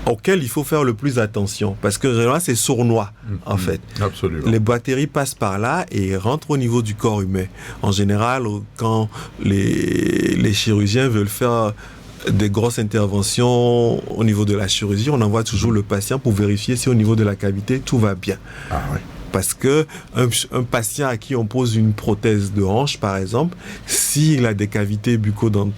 auquel il faut faire le plus attention, parce que généralement c'est sournois en fait. Absolument. Les bactéries passent par là et rentrent au niveau du corps humain. En général, quand les chirurgiens veulent faire des grosses interventions au niveau de la chirurgie, on envoie toujours le patient pour vérifier si au niveau de la cavité tout va bien. Ah oui. Parce que un patient à qui on pose une prothèse de hanche, par exemple, s'il a des cavités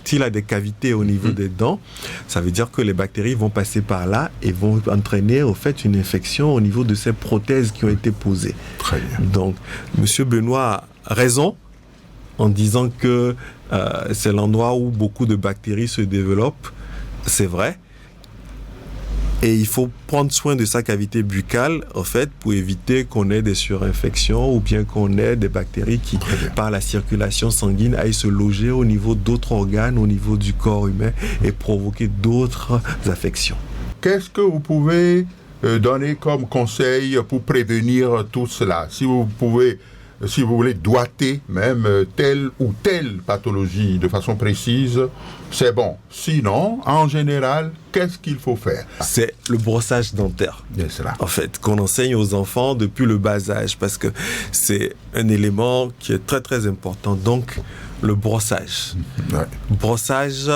s'il a des cavités au niveau des dents, ça veut dire que les bactéries vont passer par là et vont entraîner au fait une infection au niveau de ces prothèses qui ont été posées. Très bien. Donc, monsieur Benoît a raison en disant que c'est l'endroit où beaucoup de bactéries se développent. C'est vrai. Et il faut prendre soin de sa cavité buccale, en fait, pour éviter qu'on ait des surinfections ou bien qu'on ait des bactéries qui, par la circulation sanguine, aillent se loger au niveau d'autres organes, au niveau du corps humain et provoquer d'autres affections. Qu'est-ce que vous pouvez donner comme conseil pour prévenir tout cela? Si vous voulez doiter même telle ou telle pathologie de façon précise, c'est bon. Sinon, en général, qu'est-ce qu'il faut faire? C'est le brossage dentaire. Bien cela. En fait, qu'on enseigne aux enfants depuis le bas âge, parce que c'est un élément qui est très très important. Donc, le brossage. Ouais. Brossage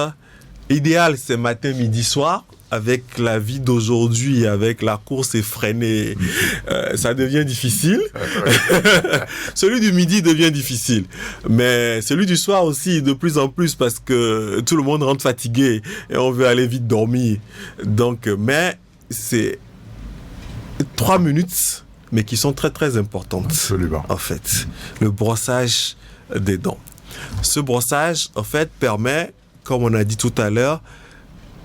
idéal, c'est matin, midi, soir. Avec la vie d'aujourd'hui, avec la course effrénée, ça devient difficile. Celui du midi devient difficile. Mais celui du soir aussi, de plus en plus, parce que tout le monde rentre fatigué et on veut aller vite dormir. Donc, mais c'est 3 minutes, mais qui sont très très importantes. Absolument. En fait, le brossage des dents. Ce brossage, en fait, permet, comme on a dit tout à l'heure,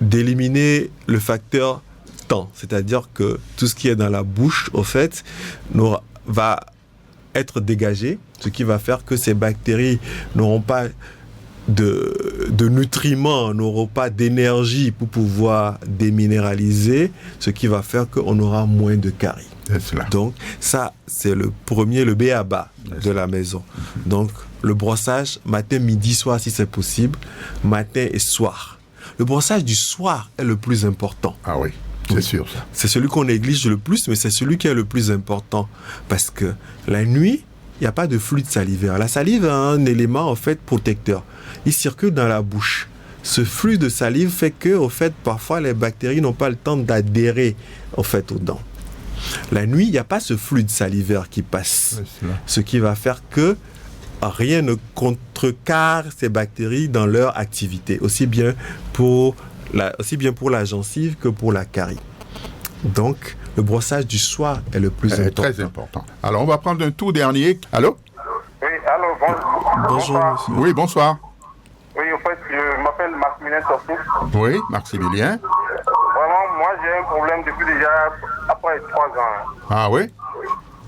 d'éliminer le facteur temps. C'est-à-dire que tout ce qui est dans la bouche, au fait, va être dégagé, ce qui va faire que ces bactéries n'auront pas de nutriments, n'auront pas d'énergie pour pouvoir déminéraliser, ce qui va faire qu'on aura moins de caries. Donc, ça, c'est le premier, le b.a.-ba de la maison. Donc, le brossage, matin, midi, soir, si c'est possible, matin et soir. Le brossage du soir est le plus important. Ah oui, c'est sûr ça. C'est celui qu'on néglige le plus, mais c'est celui qui est le plus important. Parce que la nuit, il n'y a pas de fluide salivaire. La salive a un élément, en fait, protecteur. Il circule dans la bouche. Ce flux de salive fait que, au fait, parfois, les bactéries n'ont pas le temps d'adhérer, au fait, aux dents. La nuit, il n'y a pas ce fluide salivaire qui passe. Ce qui va faire que rien ne contrecarre ces bactéries dans leur activité, aussi bien pour la gencive que pour la carie. Donc, le brossage du soir est le plus important. Très important. Alors, on va prendre un tout dernier. Allô? Oui, allô, bonjour, monsieur. Oui, bonsoir. Oui, en fait, je m'appelle Maximilien Sortou. Oui, Maximilien. Vraiment, moi, j'ai un problème depuis déjà après 3 ans. Ah oui?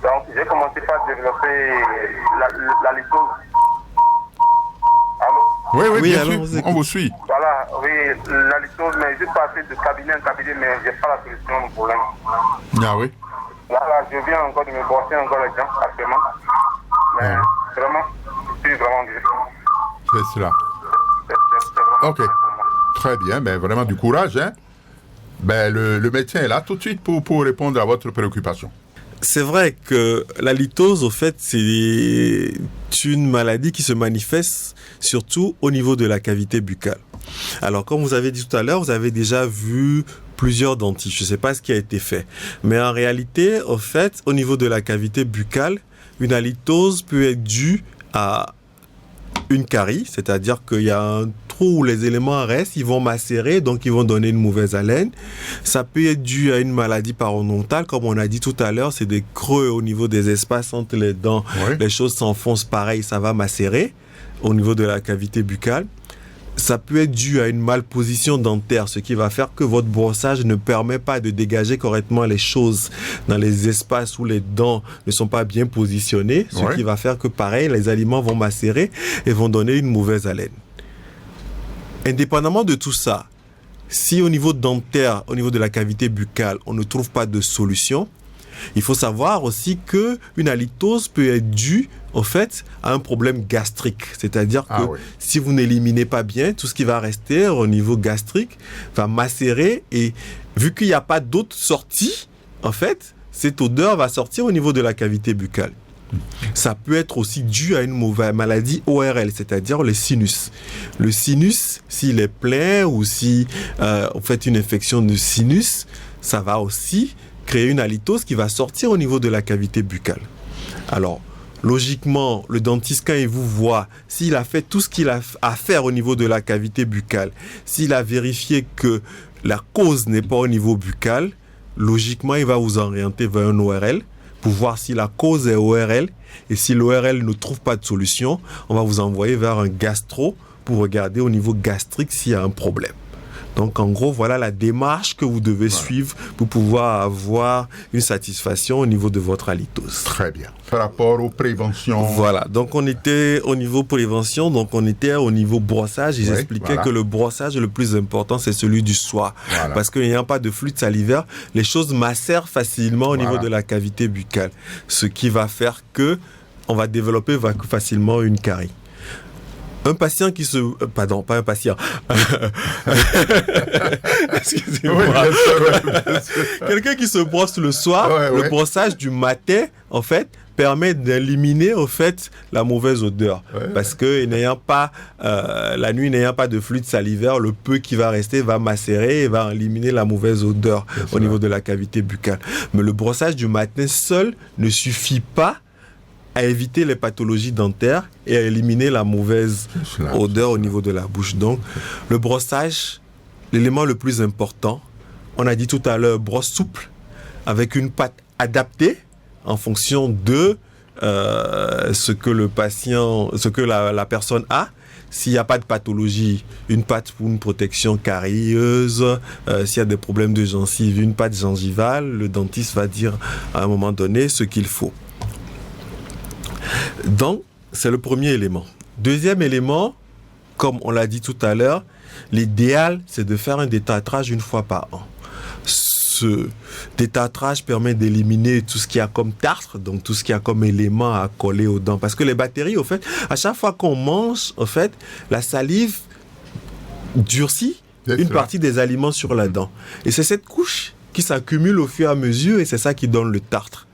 Donc, j'ai commencé par développer la litose. Allô? Oui, Oui, bien alors, sûr, on vous écoute. on vous suit. Voilà, oui, la litose, mais je suis passé de cabinet en cabinet, mais je n'ai pas la solution au problème. Ah oui? Là, je viens encore de me brosser encore les dents actuellement. Mais Ah. vraiment, je suis vraiment guéri. C'est cela. C'est vraiment Ok. bien pour moi. Très bien, ben vraiment du courage, hein? Ben le médecin est là tout de suite pour répondre à votre préoccupation. C'est vrai que la litose, au fait, c'est une maladie qui se manifeste surtout au niveau de la cavité buccale. Alors, comme vous avez dit tout à l'heure, vous avez déjà vu plusieurs dentistes. Je ne sais pas ce qui a été fait. Mais en réalité, au fait, au niveau de la cavité buccale, une halitose peut être due à une carie, c'est-à-dire qu'il y a un trou où les éléments restent, ils vont macérer, donc ils vont donner une mauvaise haleine. Ça peut être dû à une maladie parodontale, comme on a dit tout à l'heure, c'est des creux au niveau des espaces entre les dents. Oui. Les choses s'enfoncent pareil, ça va macérer au niveau de la cavité buccale. Ça peut être dû à une malposition dentaire, ce qui va faire que votre brossage ne permet pas de dégager correctement les choses dans les espaces où les dents ne sont pas bien positionnées, ce Ouais. qui va faire que pareil, les aliments vont macérer et vont donner une mauvaise haleine. Indépendamment de tout ça, si au niveau dentaire, au niveau de la cavité buccale, on ne trouve pas de solution, il faut savoir aussi que une halitose peut être due au fait à un problème gastrique, c'est-à-dire que oui. si vous n'éliminez pas bien, tout ce qui va rester au niveau gastrique va macérer et vu qu'il n'y a pas d'autre sortie, en fait, cette odeur va sortir au niveau de la cavité buccale. Ça peut être aussi dû à une mauvaise maladie ORL, c'est-à-dire le sinus. Le sinus, s'il est plein ou si vous faites une infection de sinus, ça va aussi créer une halitose qui va sortir au niveau de la cavité buccale. Alors, logiquement, le dentiste, quand il vous voit, s'il a fait tout ce qu'il a à faire au niveau de la cavité buccale, s'il a vérifié que la cause n'est pas au niveau buccal, logiquement, il va vous orienter vers un ORL pour voir si la cause est ORL. Et si l'ORL ne trouve pas de solution, on va vous envoyer vers un gastro pour regarder au niveau gastrique s'il y a un problème. Donc, en gros, voilà la démarche que vous devez suivre pour pouvoir avoir une satisfaction au niveau de votre halitose. Très bien. Par rapport aux préventions. Voilà. Donc, on était au niveau prévention, donc on était au niveau brossage. Ils expliquaient que le brossage le plus important, c'est celui du soir. Voilà. Parce qu'il n'y a pas de fluide salivaire, les choses macèrent facilement au niveau de la cavité buccale. Ce qui va faire que on va développer facilement une carie. Un patient qui se... Pardon, pas un patient. Excusez-moi. Oui, bien sûr. Quelqu'un qui se brosse le soir, le brossage du matin, en fait, permet d'éliminer, en fait, la mauvaise odeur. Parce que n'ayant pas, la nuit n'ayant pas de fluide salivaire, le peu qui va rester va macérer et va éliminer la mauvaise odeur au niveau de la cavité buccale. Mais le brossage du matin seul ne suffit pas à éviter les pathologies dentaires et à éliminer la mauvaise odeur au niveau de la bouche. Donc, le brossage, l'élément le plus important, on a dit tout à l'heure, brosse souple, avec une pâte adaptée en fonction de ce que le patient, ce que la personne a. S'il n'y a pas de pathologie, une pâte pour une protection carieuse, s'il y a des problèmes de gencives, une pâte gingivale, le dentiste va dire à un moment donné ce qu'il faut. Donc, c'est le premier élément. Deuxième élément, comme on l'a dit tout à l'heure, l'idéal, c'est de faire un détartrage une fois par an. Ce détartrage permet d'éliminer tout ce qu'il y a comme tartre, donc tout ce qu'il y a comme élément à coller aux dents. Parce que les bactéries, au fait, à chaque fois qu'on mange, au fait, la salive durcit une partie des aliments sur la dent. Et c'est cette couche qui s'accumule au fur et à mesure et c'est ça qui donne le tartre.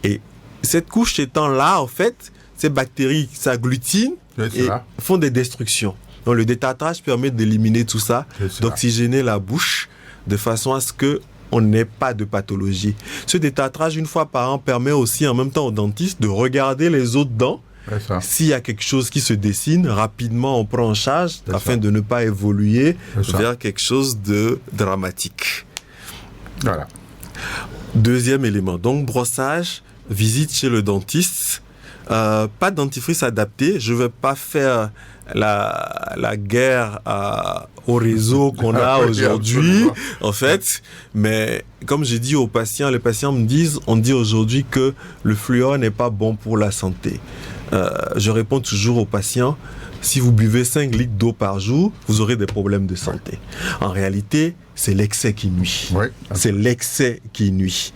Et cette couche étant là, en fait, ces bactéries s'agglutinent et font des destructions. Donc, le détartrage permet d'éliminer tout ça, d'oxygéner la bouche de façon à ce qu'on n'ait pas de pathologie. Ce détartrage, une fois par an, permet aussi en même temps au dentiste de regarder les autres dents. S'il y a quelque chose qui se dessine, rapidement on prend en charge afin de ne pas évoluer vers quelque chose de dramatique. Voilà. Deuxième élément, donc brossage, visite chez le dentiste Pas de dentifrice adapté. Je ne vais pas faire la guerre au réseau qu'on a aujourd'hui, en fait. Mais comme j'ai dit aux patients, les patients me disent, on dit aujourd'hui que le fluor n'est pas bon pour la santé. Je réponds toujours aux patients, si vous buvez 5 litres d'eau par jour, vous aurez des problèmes de santé. En réalité, c'est l'excès qui nuit. Oui, c'est l'excès qui nuit.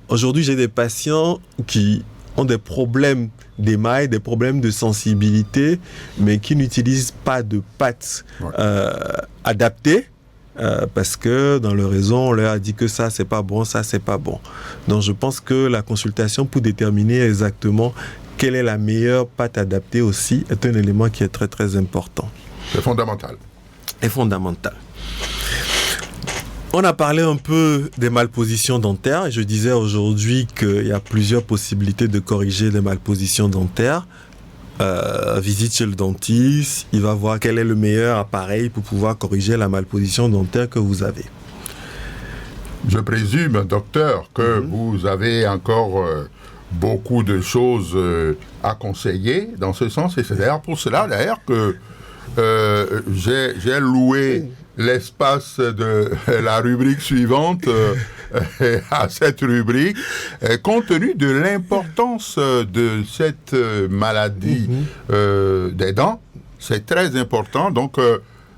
Aujourd'hui, j'ai des patients qui ont des problèmes d'émail, des problèmes de sensibilité, mais qui n'utilisent pas de pâte adaptée, parce que dans le réseau, on leur a dit que ça, c'est pas bon, ça, c'est pas bon. Donc, je pense que la consultation pour déterminer exactement quelle est la meilleure pâte adaptée aussi est un élément qui est très, très important. C'est fondamental. C'est fondamental. On a parlé un peu des malpositions dentaires et je disais aujourd'hui qu'il y a plusieurs possibilités de corriger les malpositions dentaires. Visite chez le dentiste, il va voir quel est le meilleur appareil pour pouvoir corriger la malposition dentaire que vous avez. Je présume, docteur, que vous avez encore beaucoup de choses à conseiller dans ce sens et c'est d'ailleurs pour cela que j'ai loué l'espace de la rubrique suivante à cette rubrique, compte tenu de l'importance de cette maladie des dents. C'est très important. Donc,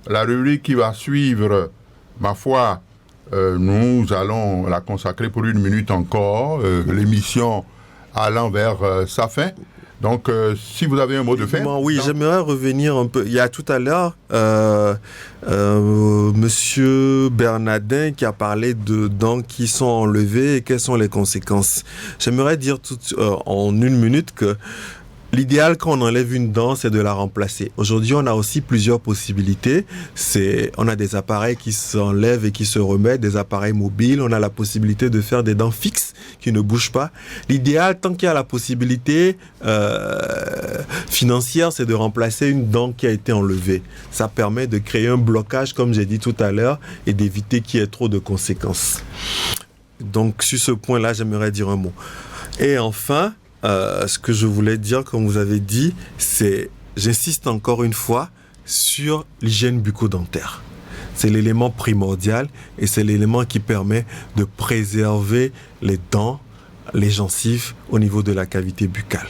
la rubrique qui va suivre, ma foi, nous allons la consacrer pour 1 minute encore. L'émission allant vers sa fin. Donc, si vous avez un mot de fin... Oui, j'aimerais revenir un peu. Il y a tout à l'heure, Monsieur Bernardin qui a parlé de dents qui sont enlevées et quelles sont les conséquences. J'aimerais dire en 1 minute que l'idéal quand on enlève une dent, c'est de la remplacer. Aujourd'hui, on a aussi plusieurs possibilités. On a des appareils qui s'enlèvent et qui se remettent, des appareils mobiles. On a la possibilité de faire des dents fixes qui ne bougent pas. L'idéal, tant qu'il y a la possibilité financière, c'est de remplacer une dent qui a été enlevée. Ça permet de créer un blocage, comme j'ai dit tout à l'heure, et d'éviter qu'il y ait trop de conséquences. Donc, sur ce point-là, j'aimerais dire un mot. Et enfin... ce que je voulais dire, comme vous avez dit, c'est, j'insiste encore une fois, sur l'hygiène bucco-dentaire. C'est l'élément primordial et c'est l'élément qui permet de préserver les dents, les gencives au niveau de la cavité buccale.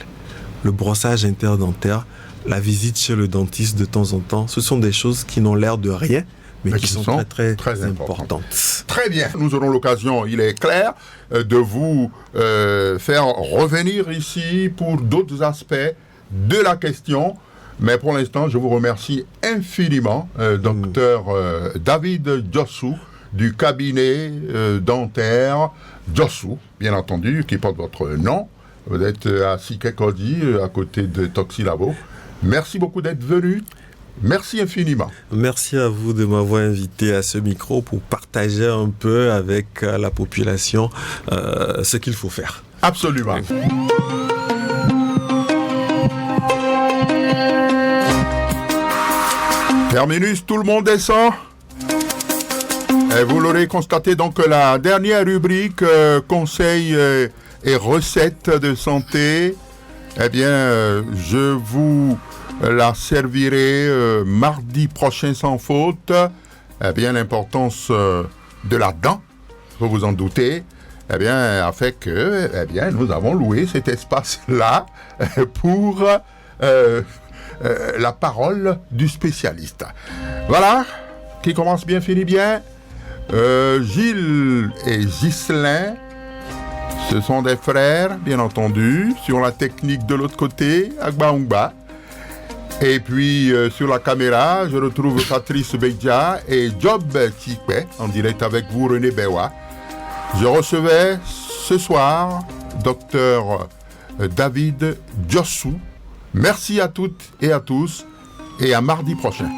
Le brossage interdentaire, la visite chez le dentiste de temps en temps, ce sont des choses qui n'ont l'air de rien, mais qui sont très, très importantes. Très bien. Nous aurons l'occasion, il est clair, de vous faire revenir ici pour d'autres aspects de la question. Mais pour l'instant, je vous remercie infiniment, docteur David Djossou, du cabinet dentaire Djossou, bien entendu, qui porte votre nom. Vous êtes à Sikekodi, à côté de Toxilabo. Merci beaucoup d'être venu. Merci infiniment. Merci à vous de m'avoir invité à ce micro pour partager un peu avec la population ce qu'il faut faire. Absolument. Terminus, tout le monde descend. Et vous l'aurez constaté, donc la dernière rubrique, conseils et recettes de santé, eh bien, je vous la servirai mardi prochain sans faute. Eh bien, l'importance de la dent, vous vous en doutez, eh bien, a fait que, eh bien, nous avons loué cet espace-là pour la parole du spécialiste. Voilà, qui commence bien, finit bien. Gilles et Ghislain, ce sont des frères, bien entendu, sur la technique de l'autre côté, Agbaoungba. Et puis, sur la caméra, je retrouve Patrice Beidja et Job Tikwe, en direct avec vous, René Bewa. Je recevais ce soir Dr David Djossou. Merci à toutes et à tous, et à mardi prochain.